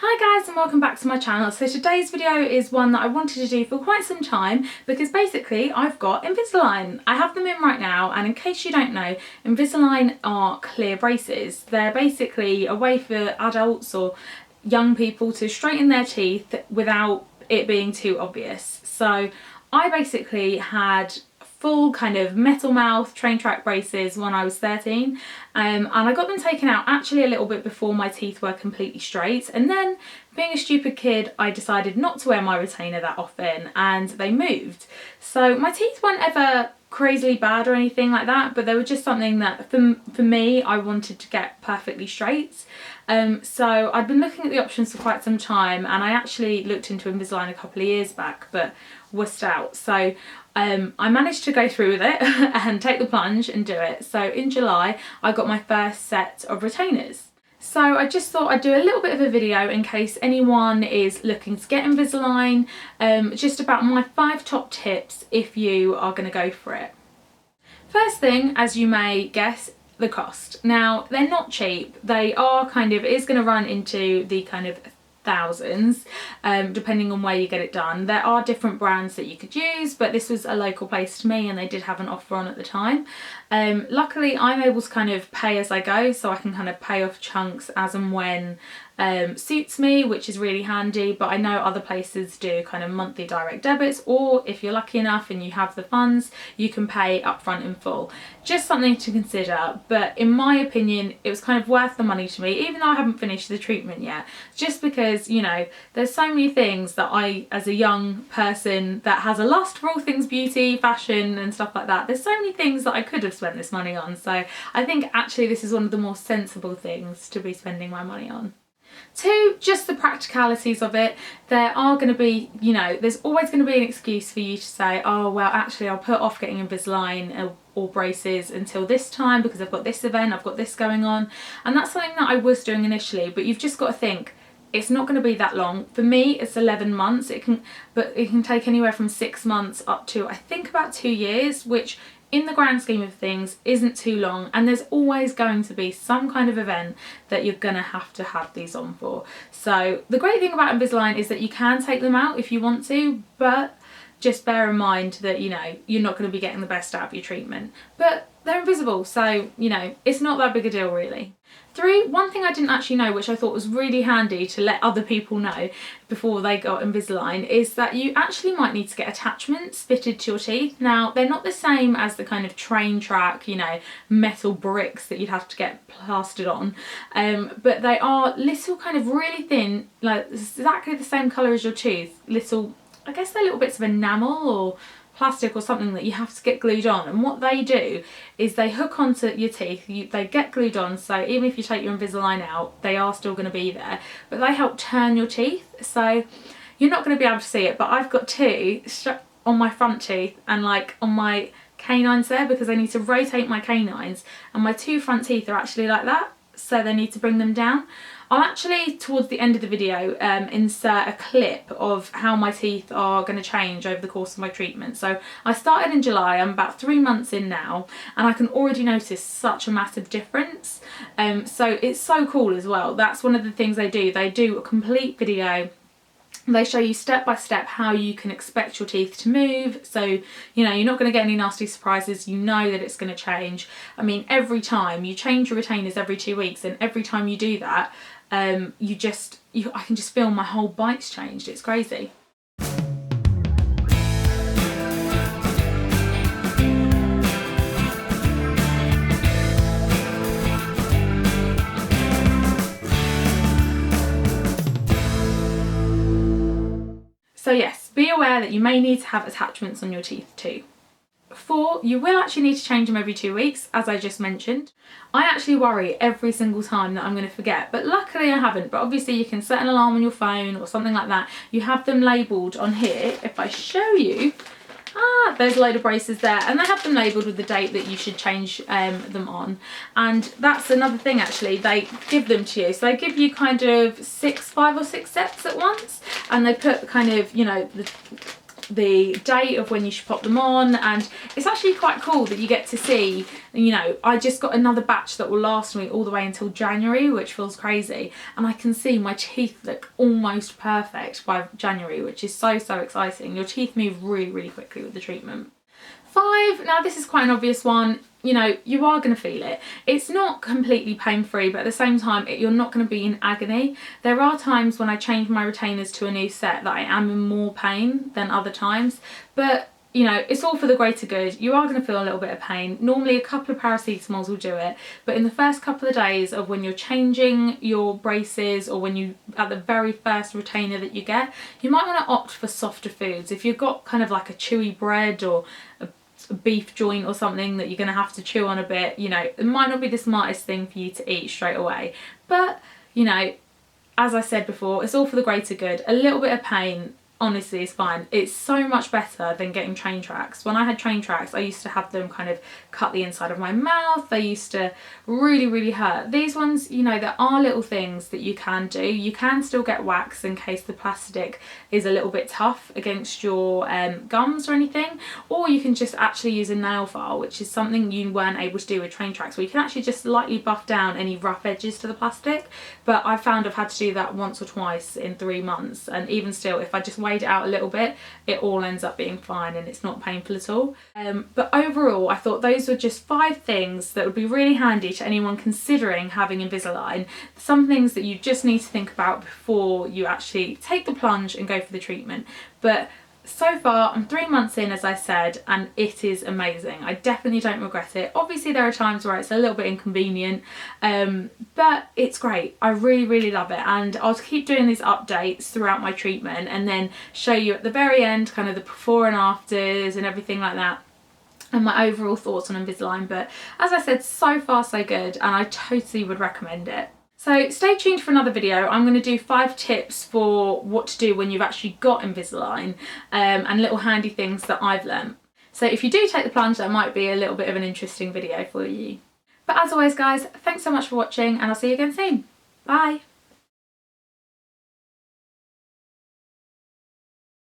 Hi guys and welcome back to my channel. So today's video is one that I wanted to do for quite some time because basically I've got Invisalign. I have them in right now, and in case you don't know, Invisalign are clear braces. They're basically a way for adults or young people to straighten their teeth without it being too obvious. So I basically had full kind of metal mouth train track braces when I was 13, and I got them taken out actually a little bit before my teeth were completely straight, and then being a stupid kid I decided not to wear my retainer that often and they moved. So my teeth weren't ever crazily bad or anything like that, but they were just something that for me I wanted to get perfectly straight. So I'd been looking at the options for quite some time, and I actually looked into Invisalign a couple of years back but wussed out. So I managed to go through with it and take the plunge and do it. So in July I got my first set of retainers. So I just thought I'd do a little bit of a video in case anyone is looking to get Invisalign, just about my 5 top tips if you are going to go for it. First thing, as you may guess, the cost. Now they're not cheap. They are it is going to run into the kind of thousands, depending on where you get it done. There are different brands that you could use, but this was a local place to me and they did have an offer on at the time. Luckily I'm able to kind of pay as I go, so I can kind of pay off chunks as and when suits me, which is really handy. But I know other places do kind of monthly direct debits, or if you're lucky enough and you have the funds, you can pay upfront in full. Just something to consider, but in my opinion it was kind of worth the money to me, even though I haven't finished the treatment yet, just because, you know, there's so many things that I, as a young person that has a lust for all things beauty, fashion and stuff like that, there's so many things that I could have spent this money on. So I think actually this is one of the more sensible things to be spending my money on. 2, just the practicalities of it. There are going to be, you know, there's always going to be an excuse for you to say, oh well actually I'll put off getting Invisalign or braces until this time because I've got this event, I've got this going on. And that's something that I was doing initially, but you've just got to think it's not going to be that long. For me it's 11 months, but it can take anywhere from 6 months up to I think about 2 years, which in the grand scheme of things isn't too long, and there's always going to be some kind of event that you're gonna have to have these on for. So the great thing about Invisalign is that you can take them out if you want to, but just bear in mind that, you know, you're not going to be getting the best out of your treatment. But they're invisible, so, you know, it's not that big a deal really. 3, one thing I didn't actually know, which I thought was really handy to let other people know before they got Invisalign, is that you actually might need to get attachments fitted to your teeth. Now they're not the same as the kind of train track, you know, metal bricks that you'd have to get plastered on, but they are little kind of really thin, like exactly the same colour as your tooth, little, I guess they're little bits of enamel or plastic or something that you have to get glued on. And what they do is they hook onto your teeth, they get glued on, so even if you take your Invisalign out they are still going to be there, but they help turn your teeth. So you're not going to be able to see it, but I've got 2 on my front teeth and like on my canines there, because I need to rotate my canines, and my 2 front teeth are actually like that, so they need to bring them down. I'll actually, towards the end of the video, insert a clip of how my teeth are going to change over the course of my treatment. So I started in July, I'm about 3 months in now, and I can already notice such a massive difference. So it's so cool as well. That's one of the things they do. They do a complete video. They show you step by step how you can expect your teeth to move, so you know you're not going to get any nasty surprises. You know that it's going to change. I mean, every time you change your retainers every 2 weeks, and every time you do that, I can just feel my whole bite's changed. It's crazy. So yes, be aware that you may need to have attachments on your teeth too. 4, you will actually need to change them every 2 weeks, as I just mentioned. I actually worry every single time that I'm going to forget, but luckily I haven't. But obviously you can set an alarm on your phone or something like that. You have them labelled on here. If I show you, there's a load of braces there, and they have them labelled with the date that you should change them on. And that's another thing actually, they give them to you. So they give you kind of 5 or 6 sets at once, and they put kind of, you know, the date of when you should pop them on, and it's actually quite cool that you get to see, you know, I just got another batch that will last me all the way until January, which feels crazy, and I can see my teeth look almost perfect by January, which is so exciting. Your teeth move really quickly with the treatment. 5, now this is quite an obvious one, you know, you are going to feel it. It's not completely pain-free, but at the same time, you're not going to be in agony. There are times when I change my retainers to a new set that I am in more pain than other times, but you know, it's all for the greater good. You are going to feel a little bit of pain. Normally a couple of paracetamols will do it, but in the first couple of days of when you're changing your braces, or when you, at the very first retainer that you get, you might want to opt for softer foods. If you've got kind of like a chewy bread or a beef joint or something that you're going to have to chew on a bit, you know, it might not be the smartest thing for you to eat straight away. But, you know, as I said before, it's all for the greater good. A little bit of pain, honestly, is fine. It's so much better than getting train tracks. When I had train tracks, I used to have them kind of cut the inside of my mouth. They used to really hurt. These ones, you know, there are little things that you can do. You can still get wax in case the plastic is a little bit tough against your gums or anything, or you can just actually use a nail file, which is something you weren't able to do with train tracks, where you can actually just lightly buff down any rough edges to the plastic. But I found I've had to do that once or twice in 3 months, and even still, if I just weighed it out a little bit, it all ends up being fine and it's not painful at all. But overall, I thought those were just 5 things that would be really handy to anyone considering having Invisalign. Some things that you just need to think about before you actually take the plunge and go for the treatment. But so far, I'm 3 months in, as I said, and it is amazing. I definitely don't regret it. Obviously, there are times where it's a little bit inconvenient, but it's great. I really love it, and I'll keep doing these updates throughout my treatment and then show you at the very end kind of the before and afters and everything like that, and my overall thoughts on Invisalign. But as I said, so far so good, and I totally would recommend it. So stay tuned for another video. I'm going to do 5 tips for what to do when you've actually got Invisalign, and little handy things that I've learnt. So if you do take the plunge, that might be a little bit of an interesting video for you. But as always guys, thanks so much for watching, and I'll see you again soon. Bye!